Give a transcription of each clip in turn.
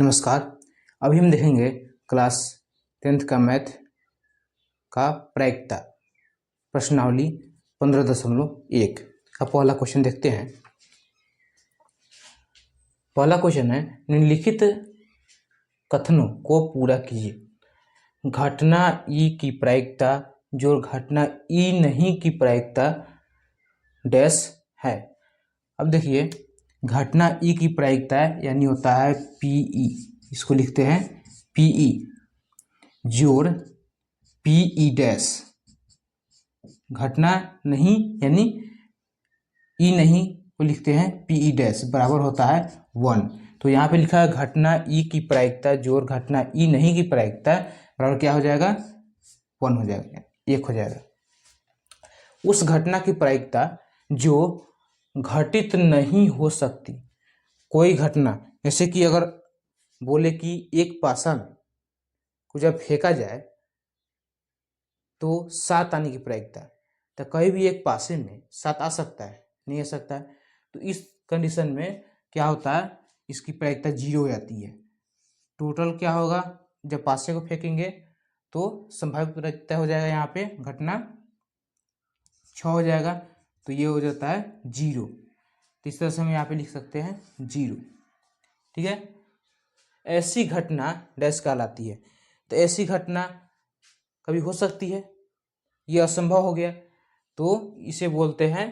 नमस्कार। अभी हम देखेंगे क्लास 10th का मैथ का प्रायिकता प्रश्नावली 15.1 का पहला क्वेश्चन देखते हैं। पहला क्वेश्चन है, निम्नलिखित कथनों को पूरा कीजिए। घटना ई की प्रायिकता जो घटना ई नहीं की प्रायिकता डैश है। अब देखिए, घटना ई की प्रायिकता यानी होता है पीई, इसको लिखते हैं पीई जोड़ पीई डैश। घटना नहीं यानी ई नहीं को लिखते हैं पीई डैश बराबर होता है 1। तो यहाँ पे लिखा है घटना ई की प्रायिकता जोड़ घटना ई नहीं की प्रायिकता बराबर क्या हो जाएगा, 1 हो जाएगा, 1 हो जाएगा। उस घटना की प्रायिकता जो घटित नहीं हो सकती। कोई घटना, जैसे कि अगर बोले कि एक पासा में को जब फेंका जाए तो 7 आने की प्रायिकता, तो कहीं भी एक पासे में 7 आ सकता है, नहीं आ सकता है। तो इस कंडीशन में क्या होता है, इसकी प्रायिकता 0 हो जाती है। टोटल क्या होगा, जब पासे को फेंकेंगे तो संभावित प्रायिकता हो जाएगा यहाँ पे घटना 6 हो जाएगा, तो ये हो जाता है 0। तो इस तरह से हम यहाँ पे लिख सकते हैं 0। ठीक है, ऐसी घटना डैश कहलाती है। तो ऐसी घटना कभी हो सकती है, ये असंभव हो गया, तो इसे बोलते हैं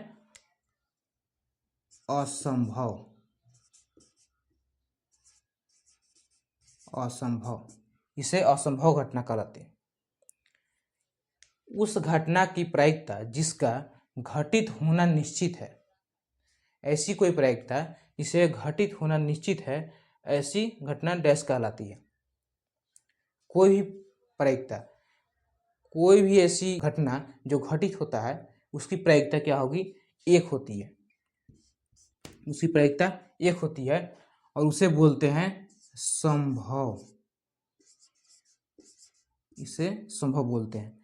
असंभव। असंभव, इसे असंभव घटना कहलाते हैं। उस घटना की प्रायिकता जिसका घटित होना निश्चित है। ऐसी कोई प्रायिकता जिसे घटित होना निश्चित है, ऐसी घटना डैश कहलाती है। कोई भी प्रायिकता, कोई भी ऐसी घटना जो घटित होता है उसकी प्रायिकता क्या होगी, 1 होती है। उसकी प्रायिकता 1 होती है और उसे बोलते हैं संभव। इसे संभव बोलते हैं।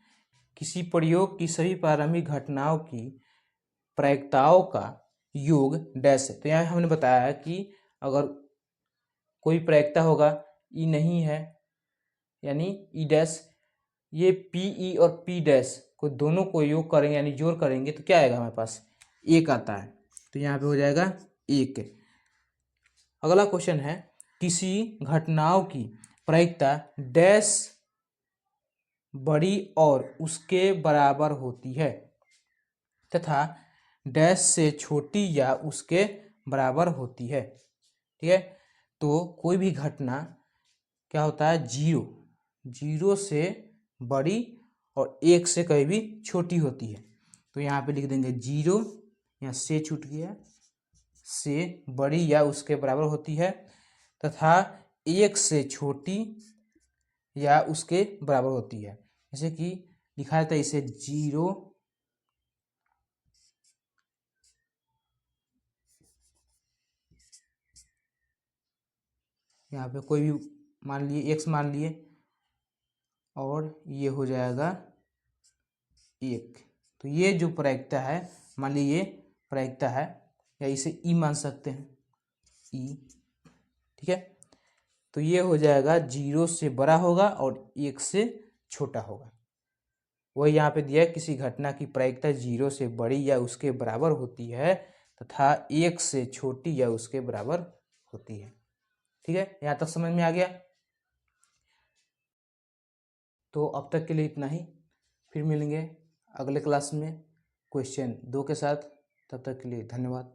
किसी प्रयोग की सभी प्रारंभिक घटनाओं की प्रायिकताओं का योग डैश है। तो यहाँ हमने बताया कि अगर कोई प्रायिकता होगा ई नहीं है यानी ई डैश, ये पीई और पी डैश को दोनों को योग करेंगे यानी जोड़ करेंगे तो क्या आएगा, हमारे पास 1 आता है। तो यहाँ पे हो जाएगा 1। अगला क्वेश्चन है, किसी घटनाओं की प्रायिकता डैश बड़ी और उसके बराबर होती है तथा डैश से छोटी या उसके बराबर होती है। ठीक है, तो कोई भी घटना क्या होता है, 0 से बड़ी और 1 से कहीं भी छोटी होती है। तो यहाँ पे लिख देंगे 0, यहाँ से छूट गया, से बड़ी या उसके बराबर होती है तथा 1 से छोटी या उसके बराबर होती है। जैसे कि लिखा जाता है इसे 0, यहाँ पे कोई भी मान लिए x मान लिए और ये हो जाएगा 1। तो ये जो प्रायिकता है, मान लीजिए ये प्रायिकता है, या इसे ई मान सकते हैं, ई। ठीक है, तो ये हो जाएगा 0 से बड़ा होगा और 1 से छोटा होगा। वही यहाँ पे दिया है, किसी घटना की प्रायिकता 0 से बड़ी या उसके बराबर होती है तथा 1 से छोटी या उसके बराबर होती है। ठीक है, यहाँ तक समझ में आ गया। तो अब तक के लिए इतना ही, फिर मिलेंगे अगले क्लास में क्वेश्चन 2 के साथ। तब तक के लिए धन्यवाद।